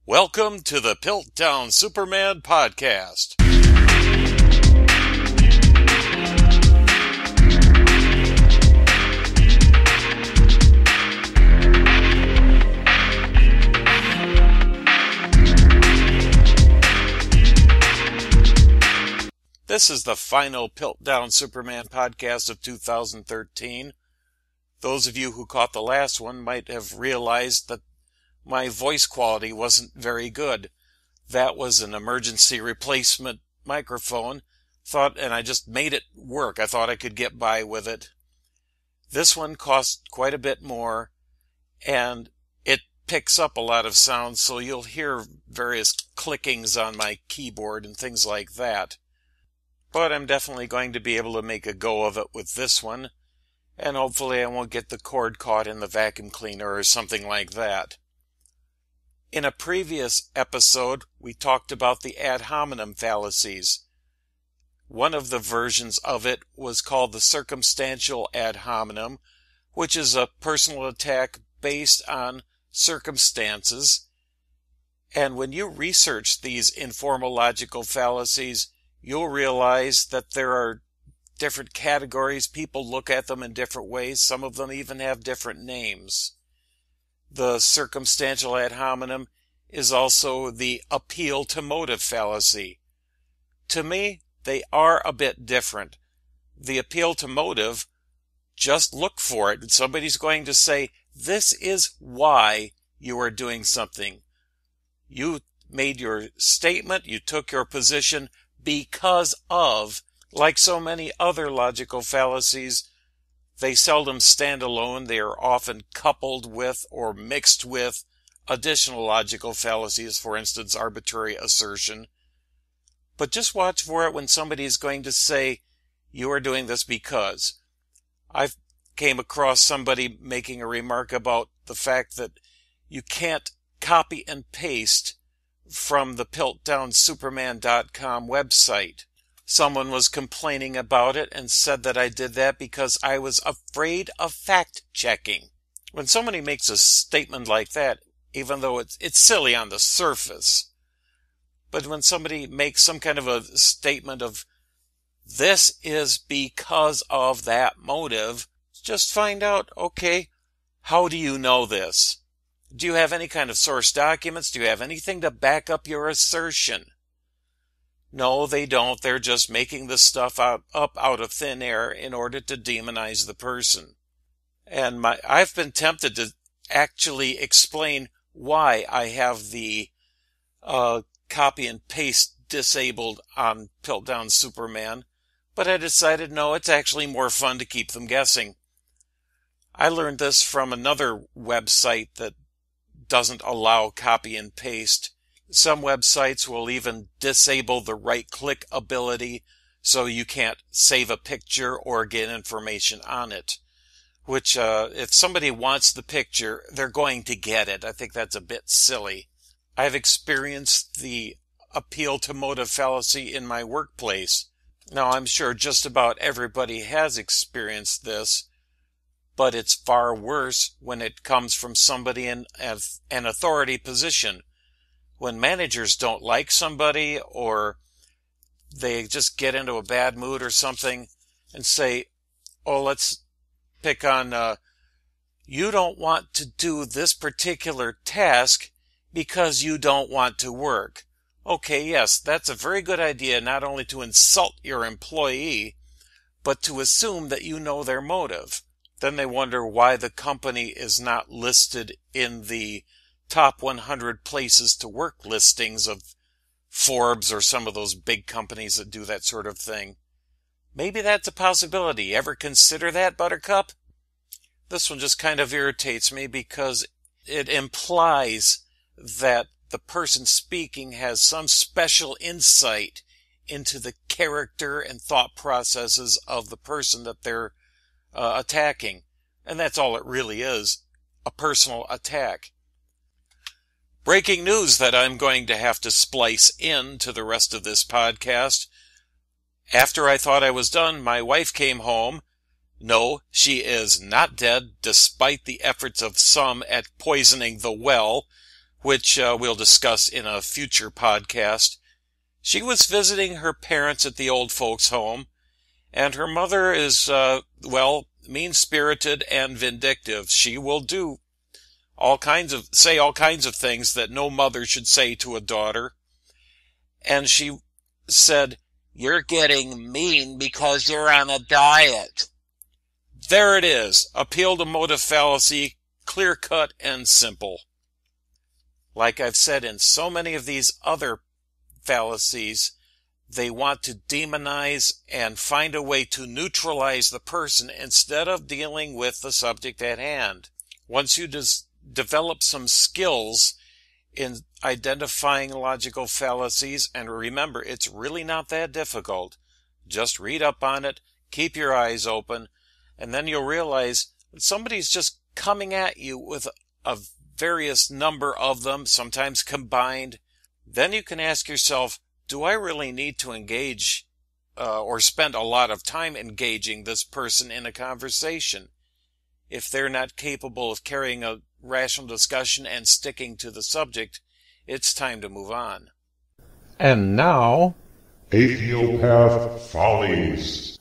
Welcome to the Piltdown Superman podcast. This is the final Piltdown Superman podcast of 2013. Those of you who caught the last one might have realized that my voice quality wasn't very good. That was an emergency replacement microphone, and I just made it work. I thought I could get by with it. This one cost quite a bit more, and it picks up a lot of sound, so you'll hear various clickings on my keyboard and things like that. But I'm definitely going to be able to make a go of it with this one, and hopefully I won't get the cord caught in the vacuum cleaner or something like that. In a previous episode, we talked about the ad hominem fallacies. One of the versions of it was called the Circumstantial Ad Hominem, which is a personal attack based on circumstances. And when you research these informal logical fallacies, you'll realize that there are different categories. People look at them in different ways. Some of them even have different names. The circumstantial ad hominem is also the appeal to motive fallacy. To me, they are a bit different. The appeal to motive, just look for it, and somebody's going to say, this is why you are doing something. You made your statement, you took your position because of. Like so many other logical fallacies, they seldom stand alone. They are often coupled with or mixed with additional logical fallacies, for instance, arbitrary assertion. But just watch for it when somebody is going to say, you are doing this because. I've came across somebody making a remark about the fact that you can't copy and paste from the PiltdownSuperman.com website. Someone was complaining about it and said that I did that because I was afraid of fact-checking. When somebody makes a statement like that, even though it's silly on the surface, but when somebody makes some kind of a statement of, this is because of that motive, just find out, okay, how do you know this? Do you have any kind of source documents? Do you have anything to back up your assertion? No, they don't. They're just making this stuff up out of thin air in order to demonize the person. And I've been tempted to actually explain why I have the copy and paste disabled on Piltdown Superman, but I decided no, it's actually more fun to keep them guessing. I learned this from another website that doesn't allow copy and paste. Some websites will even disable the right-click ability so you can't save a picture or get information on it. Which, if somebody wants the picture, they're going to get it. I think that's a bit silly. I've experienced the appeal to motive fallacy in my workplace. Now, I'm sure just about everybody has experienced this, but it's far worse when it comes from somebody in an authority position. When managers don't like somebody or they just get into a bad mood or something and say, oh, let's pick on, you don't want to do this particular task because you don't want to work. Okay, yes, that's a very good idea, not only to insult your employee, but to assume that you know their motive. Then they wonder why the company is not listed in the top 100 places to work listings of Forbes or some of those big companies that do that sort of thing. Maybe that's a possibility. Ever consider that, Buttercup? This one just kind of irritates me because it implies that the person speaking has some special insight into the character and thought processes of the person that they're attacking. And that's all it really is, a personal attack. Breaking news that I'm going to have to splice into the rest of this podcast. After I thought I was done, my wife came home. No, she is not dead, despite the efforts of some at poisoning the well. which we'll discuss in a future podcast. She was visiting her parents at the old folks' home, and her mother is, mean-spirited and vindictive. She will say all kinds of things that no mother should say to a daughter. And she said, "You're getting mean because you're on a diet." There it is. Appeal to motive fallacy, clear-cut and simple. Like I've said in so many of these other fallacies, they want to demonize and find a way to neutralize the person instead of dealing with the subject at hand. Once you develop some skills in identifying logical fallacies, and remember, it's really not that difficult. Just read up on it, keep your eyes open, and then you'll realize that somebody's just coming at you with a various number of them, sometimes combined. Then you can ask yourself, do I really need to engage or spend a lot of time engaging this person in a conversation? If they're not capable of carrying a rational discussion and sticking to the subject, it's time to move on. And now, Athiopath Follies.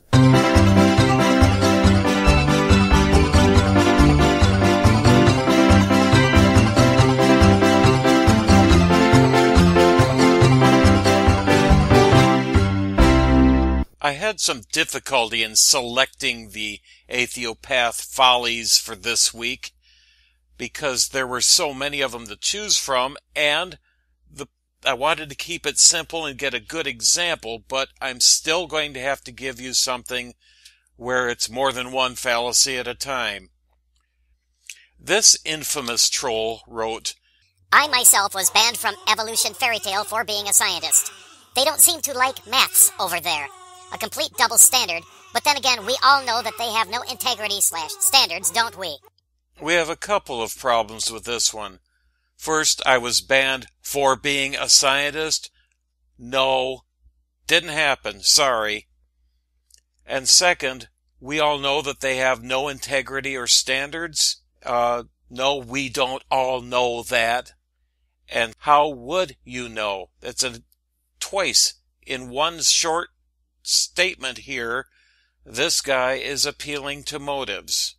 I had some difficulty in selecting the Athiopath Follies for this week because there were so many of them to choose from, and I wanted to keep it simple and get a good example, but I'm still going to have to give you something where it's more than one fallacy at a time. This infamous troll wrote, "I myself was banned from Evolution Fairy Tale for being a scientist. They don't seem to like maths over there. A complete double standard, but then again, we all know that they have no integrity/standards, don't we?" We have a couple of problems with this one. First, I was banned for being a scientist. No, didn't happen, sorry. And second, we all know that they have no integrity or standards. No, we don't all know that. And how would you know? That's twice in one short statement here. This guy is appealing to motives.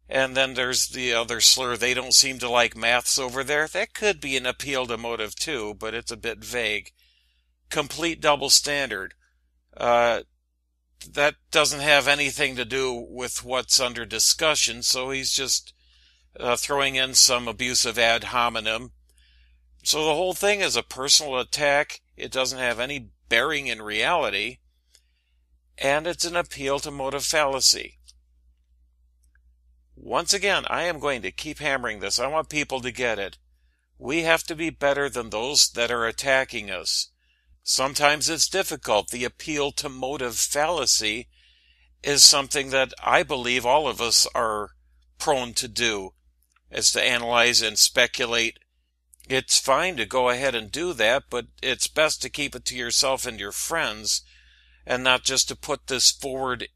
And then there's the other slur, they don't seem to like maths over there. That could be an appeal to motive too, but it's a bit vague. Complete double standard. That doesn't have anything to do with what's under discussion, so he's just throwing in some abusive ad hominem. So the whole thing is a personal attack. It doesn't have any bearing in reality. And it's an appeal to motive fallacy. Once again, I am going to keep hammering this. I want people to get it. We have to be better than those that are attacking us. Sometimes it's difficult. The appeal to motive fallacy is something that I believe all of us are prone to do, is to analyze and speculate. It's fine to go ahead and do that, but it's best to keep it to yourself and your friends, and not just to put this forward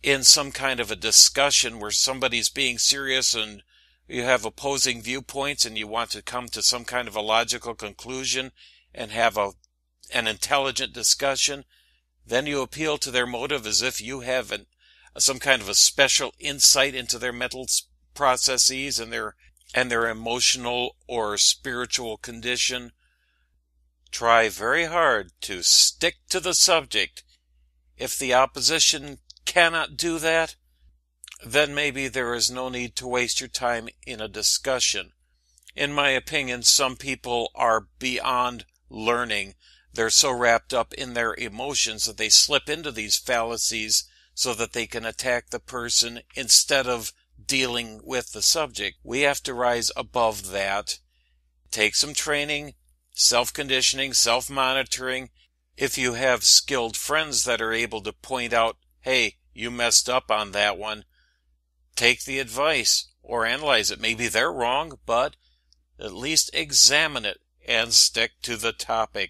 in some kind of a discussion where somebody's being serious and you have opposing viewpoints and you want to come to some kind of a logical conclusion and have an intelligent discussion. Then you appeal to their motive as if you have some kind of a special insight into their mental processes and their emotional or spiritual condition. Try very hard to stick to the subject. If the opposition cannot do that, then maybe there is no need to waste your time in a discussion. In my opinion, some people are beyond learning. They're so wrapped up in their emotions that they slip into these fallacies so that they can attack the person instead of dealing with the subject. We have to rise above that. Take some training, self-conditioning, self-monitoring. If you have skilled friends that are able to point out, hey, you messed up on that one, take the advice or analyze it. Maybe they're wrong, but at least examine it and stick to the topic.